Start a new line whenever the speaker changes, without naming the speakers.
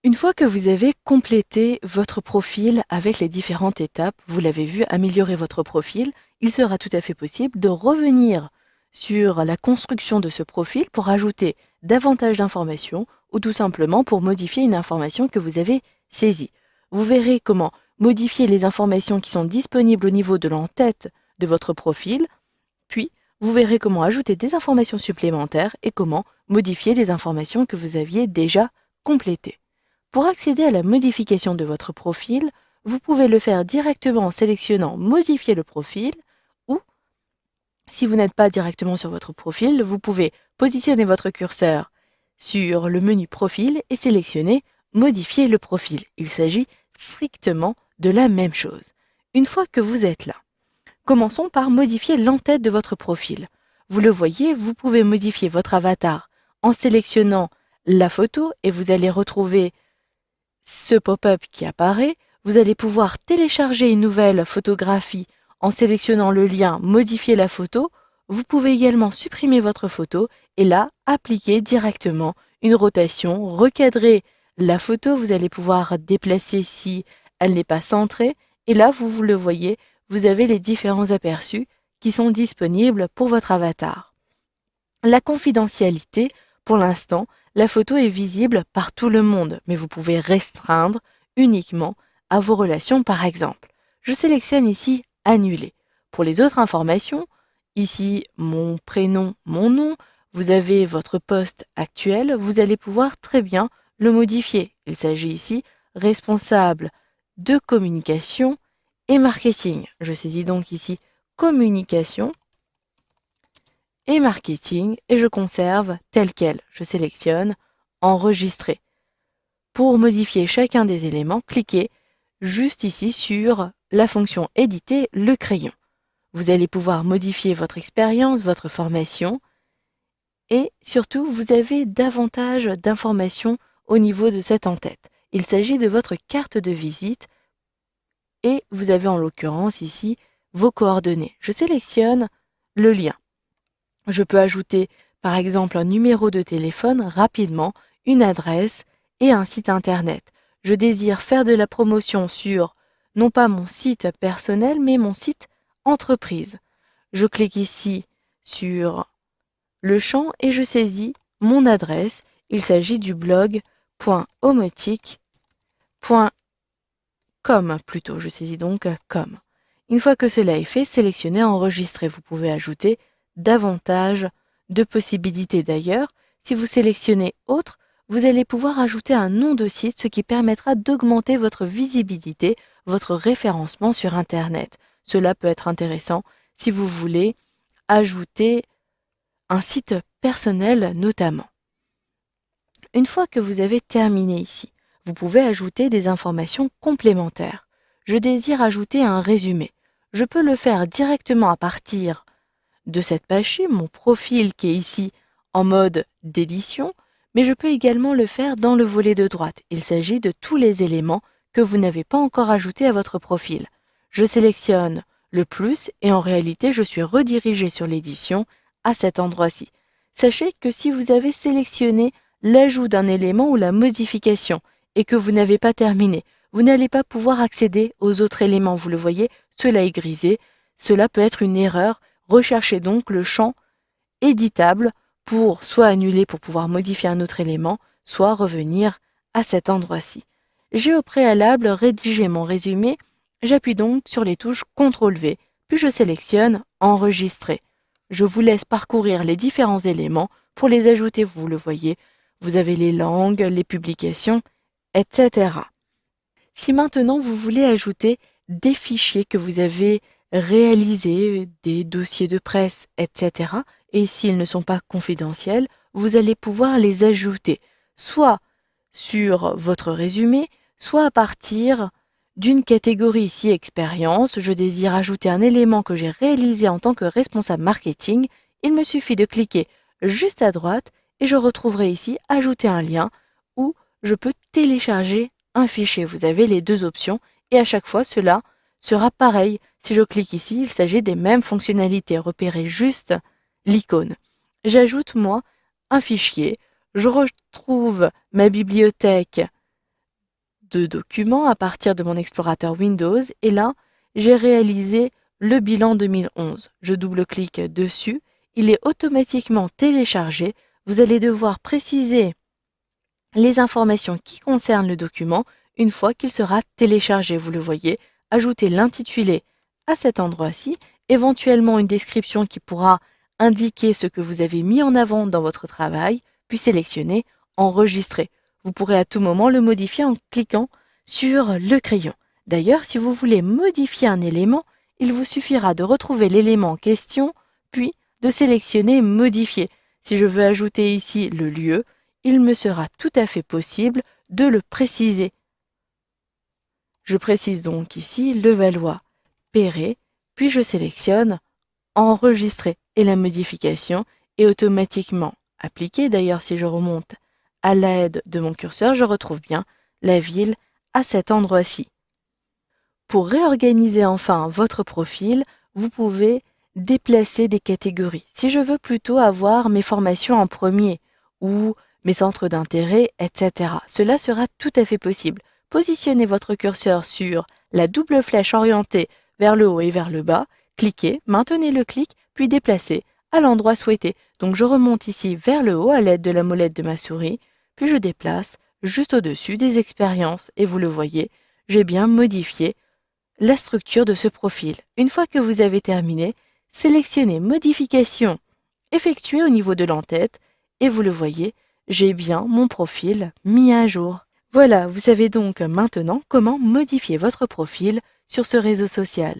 Une fois que vous avez complété votre profil avec les différentes étapes, vous l'avez vu, améliorer votre profil, il sera tout à fait possible de revenir sur la construction de ce profil pour ajouter davantage d'informations ou tout simplement pour modifier une information que vous avez saisie. Vous verrez comment modifier les informations qui sont disponibles au niveau de l'en-tête de votre profil, puis vous verrez comment ajouter des informations supplémentaires et comment modifier les informations que vous aviez déjà complétées. Pour accéder à la modification de votre profil, vous pouvez le faire directement en sélectionnant Modifier le profil ou, si vous n'êtes pas directement sur votre profil, vous pouvez positionner votre curseur sur le menu Profil et sélectionner Modifier le profil. Il s'agit strictement de la même chose. Une fois que vous êtes là, commençons par modifier l'en-tête de votre profil. Vous le voyez, vous pouvez modifier votre avatar en sélectionnant la photo et vous allez retrouver ce pop-up qui apparaît. Vous allez pouvoir télécharger une nouvelle photographie en sélectionnant le lien Modifier la photo. Vous pouvez également supprimer votre photo et là, appliquer directement une rotation, recadrer la photo. Vous allez pouvoir déplacer si elle n'est pas centrée et là, vous le voyez, vous avez les différents aperçus qui sont disponibles pour votre avatar. La confidentialité, pour l'instant, la photo est visible par tout le monde, mais vous pouvez restreindre uniquement à vos relations par exemple. Je sélectionne ici Annuler. Pour les autres informations, ici mon prénom, mon nom, vous avez votre poste actuel, vous allez pouvoir très bien le modifier. Il s'agit ici responsable de communication et marketing. Je saisis donc ici communication et marketing et je conserve tel quel. Je sélectionne enregistrer. Pour modifier chacun des éléments, cliquez juste ici sur la fonction éditer le crayon. Vous allez pouvoir modifier votre expérience, votre formation et surtout vous avez davantage d'informations au niveau de cette en-tête. Il s'agit de votre carte de visite et vous avez en l'occurrence ici vos coordonnées. Je sélectionne le lien. Je peux ajouter par exemple un numéro de téléphone rapidement, une adresse et un site internet. Je désire faire de la promotion sur non pas mon site personnel mais mon site entreprise. Je clique ici sur le champ et je saisis mon adresse. Il s'agit du blog.omotique.com plutôt. Je saisis donc com. Une fois que cela est fait, sélectionnez enregistrer. Vous pouvez ajouter davantage de possibilités d'ailleurs. Si vous sélectionnez autre, vous allez pouvoir ajouter un nom de site, ce qui permettra d'augmenter votre visibilité, votre référencement sur Internet. Cela peut être intéressant si vous voulez ajouter un site personnel notamment. Une fois que vous avez terminé ici, vous pouvez ajouter des informations complémentaires. Je désire ajouter un résumé. Je peux le faire directement à partir de cette page-ci, mon profil qui est ici en mode d'édition, mais je peux également le faire dans le volet de droite. Il s'agit de tous les éléments que vous n'avez pas encore ajoutés à votre profil. Je sélectionne le plus et en réalité, je suis redirigé sur l'édition à cet endroit-ci. Sachez que si vous avez sélectionné l'ajout d'un élément ou la modification et que vous n'avez pas terminé, vous n'allez pas pouvoir accéder aux autres éléments. Vous le voyez, cela est grisé. Cela peut être une erreur. Recherchez donc le champ éditable pour soit annuler pour pouvoir modifier un autre élément, soit revenir à cet endroit-ci. J'ai au préalable rédigé mon résumé. J'appuie donc sur les touches CTRL-V, puis je sélectionne Enregistrer. Je vous laisse parcourir les différents éléments pour les ajouter, vous le voyez. Vous avez les langues, les publications, etc. Si maintenant vous voulez ajouter des fichiers que vous avez réalisés, des dossiers de presse, etc., et s'ils ne sont pas confidentiels, vous allez pouvoir les ajouter, soit sur votre résumé, soit à partir d'une catégorie ici expérience. Je désire ajouter un élément que j'ai réalisé en tant que responsable marketing. Il me suffit de cliquer juste à droite et je retrouverai ici ajouter un lien où je peux télécharger un fichier. Vous avez les deux options et à chaque fois cela sera pareil. Si je clique ici, il s'agit des mêmes fonctionnalités. Repérez juste l'icône. J'ajoute moi un fichier. Je retrouve ma bibliothèque de documents à partir de mon explorateur Windows et là, j'ai réalisé le bilan 2011. Je double-clique dessus, il est automatiquement téléchargé. Vous allez devoir préciser les informations qui concernent le document une fois qu'il sera téléchargé. Vous le voyez, ajoutez l'intitulé à cet endroit-ci, éventuellement une description qui pourra indiquer ce que vous avez mis en avant dans votre travail, puis sélectionner Enregistrer. Vous pourrez à tout moment le modifier en cliquant sur le crayon. D'ailleurs, si vous voulez modifier un élément, il vous suffira de retrouver l'élément en question, puis de sélectionner Modifier. Si je veux ajouter ici le lieu, il me sera tout à fait possible de le préciser. Je précise donc ici Levallois-Perret, puis je sélectionne Enregistrer et la modification est automatiquement appliquée. D'ailleurs, si je remonte à l'aide de mon curseur, je retrouve bien la ville à cet endroit-ci. Pour réorganiser enfin votre profil, vous pouvez déplacer des catégories. Si je veux plutôt avoir mes formations en premier ou mes centres d'intérêt, etc., cela sera tout à fait possible. Positionnez votre curseur sur la double flèche orientée vers le haut et vers le bas, cliquez, maintenez le clic, puis déplacez à l'endroit souhaité. Donc je remonte ici vers le haut à l'aide de la molette de ma souris, puis je déplace juste au-dessus des expériences et vous le voyez, j'ai bien modifié la structure de ce profil. Une fois que vous avez terminé, sélectionnez Modification effectuée au niveau de l'entête et vous le voyez, j'ai bien mon profil mis à jour. Voilà, vous savez donc maintenant comment modifier votre profil sur ce réseau social.